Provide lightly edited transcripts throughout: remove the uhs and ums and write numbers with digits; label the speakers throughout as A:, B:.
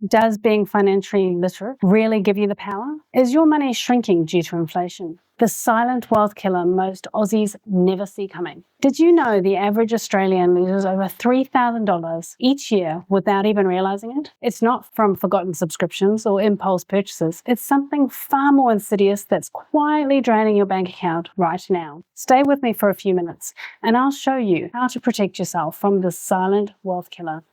A: Does being financially literate really give you the power? Is your money shrinking due to inflation? The silent wealth killer most Aussies never see coming. Did you know the average Australian loses over $3,000 each year without even realizing it? It's not from forgotten subscriptions or impulse purchases. It's something far more insidious that's quietly draining your bank account right now. Stay with me for a few minutes and I'll show you how to protect yourself from this silent wealth killer.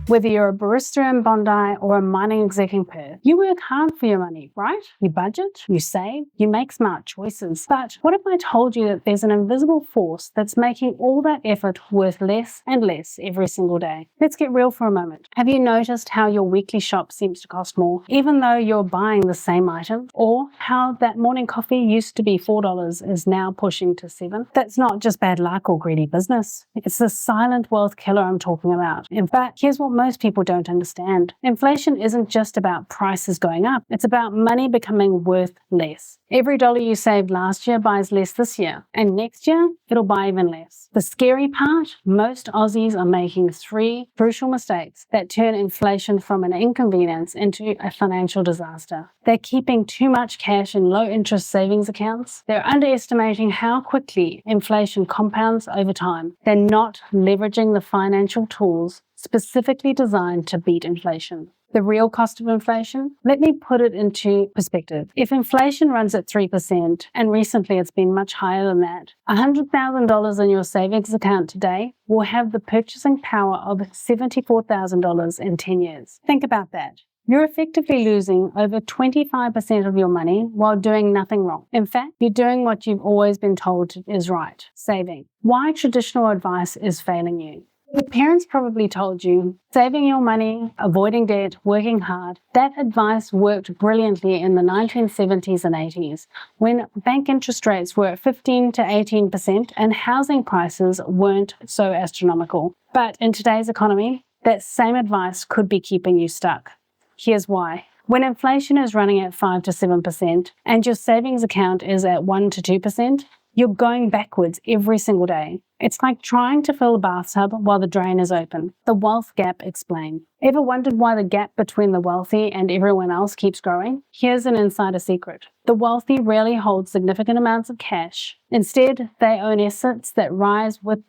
A: Whether you're a barista in Bondi or a mining exec in Perth, you work hard for your money, right? You budget, you save, you make smart choices. But what if I told you that there's an invisible force that's making all that effort worth less and less every single day? Let's get real for a moment. Have you noticed how your weekly shop seems to cost more, even though you're buying the same item? Or how that morning coffee used to be $4 is now pushing to $7? That's not just bad luck or greedy business. It's the silent wealth killer I'm talking about. In fact, here's what most people don't understand. Inflation isn't just about prices going up. It's about money becoming worth less. Every dollar you saved last year buys less this year, and next year it'll buy even less. The scary part, most Aussies are making 3 crucial mistakes that turn inflation from an inconvenience into a financial disaster. They're keeping too much cash in low-interest savings accounts. They're underestimating how quickly inflation compounds over time. They're not leveraging the financial tools specifically designed to beat inflation. The real cost of inflation? Let me put it into perspective. If inflation runs at 3%, and recently it's been much higher than that, $100,000 in your savings account today will have the purchasing power of $74,000 in 10 years. Think about that. You're effectively losing over 25% of your money while doing nothing wrong. In fact, you're doing what you've always been told is right, saving. Why traditional advice is failing you? Your parents probably told you, saving your money, avoiding debt, working hard. That advice worked brilliantly in the 1970s and 80s, when bank interest rates were 15 to 18% and housing prices weren't so astronomical. But in today's economy, that same advice could be keeping you stuck. Here's why. When inflation is running at 5 to 7% and your savings account is at 1 to 2%, you're going backwards every single day. It's like trying to fill a bathtub while the drain is open. The wealth gap explained. Ever wondered why the gap between the wealthy and everyone else keeps growing? Here's an insider secret. The wealthy rarely hold significant amounts of cash. Instead, they own assets that rise with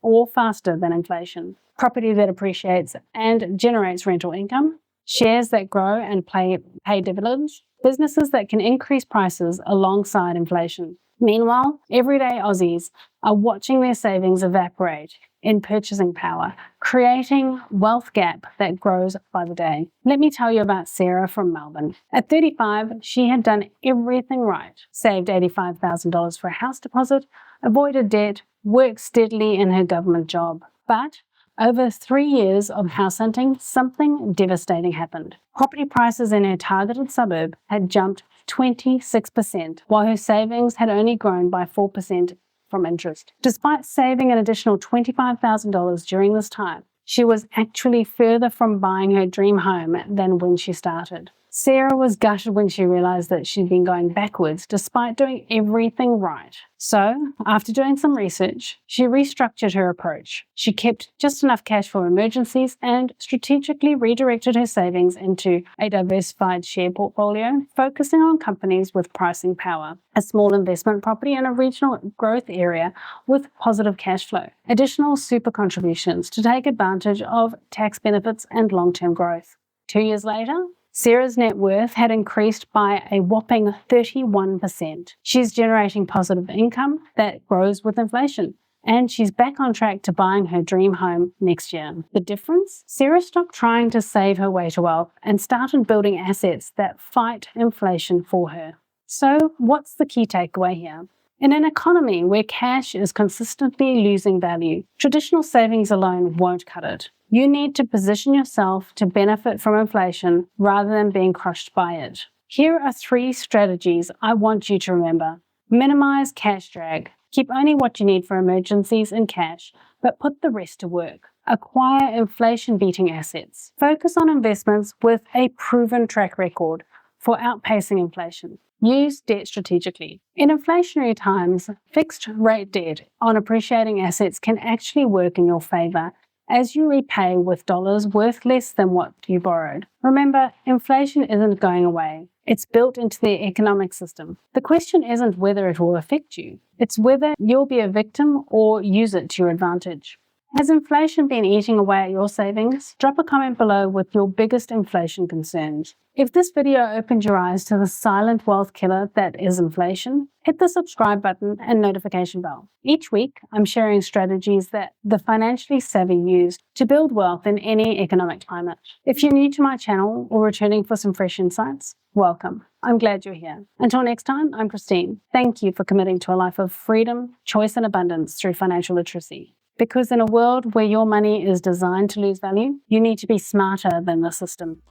A: or faster than inflation. Property that appreciates and generates rental income. Shares that grow and pay dividends. Businesses that can increase prices alongside inflation. Meanwhile, everyday Aussies are watching their savings evaporate in purchasing power, creating wealth gap that grows by the day. Let me tell you about Sarah from Melbourne. At 35, she had done everything right. Saved $85,000 for a house deposit, avoided debt, worked steadily in her government job. But over 3 years of house hunting, something devastating happened. Property prices in her targeted suburb had jumped 26%, while her savings had only grown by 4% from interest. Despite saving an additional $25,000 during this time, she was actually further from buying her dream home than when she started. Sarah was gutted when she realized that she'd been going backwards despite doing everything right. So, after doing some research, she restructured her approach. She kept just enough cash for emergencies and strategically redirected her savings into a diversified share portfolio, focusing on companies with pricing power, a small investment property in a regional growth area with positive cash flow, additional super contributions to take advantage of tax benefits and long-term growth. 2 years later, Sarah's net worth had increased by a whopping 31%. She's generating positive income that grows with inflation, and she's back on track to buying her dream home next year. The difference? Sarah stopped trying to save her way to wealth and started building assets that fight inflation for her. So, what's the key takeaway here? In an economy where cash is consistently losing value, traditional savings alone won't cut it. You need to position yourself to benefit from inflation rather than being crushed by it. Here are 3 strategies I want you to remember. Minimize cash drag. Keep only what you need for emergencies in cash, but put the rest to work. Acquire inflation-beating assets. Focus on investments with a proven track record for outpacing inflation. Use debt strategically. In inflationary times, fixed rate debt on appreciating assets can actually work in your favor as you repay with dollars worth less than what you borrowed. Remember, inflation isn't going away. It's built into the economic system. The question isn't whether it will affect you. It's whether you'll be a victim or use it to your advantage. Has inflation been eating away at your savings? Drop a comment below with your biggest inflation concerns. If this video opened your eyes to the silent wealth killer that is inflation, hit the subscribe button and notification bell. Each week, I'm sharing strategies that the financially savvy use to build wealth in any economic climate. If you're new to my channel or returning for some fresh insights, welcome. I'm glad you're here. Until next time, I'm Christine. Thank you for committing to a life of freedom, choice, and abundance through financial literacy. Because in a world where your money is designed to lose value, you need to be smarter than the system.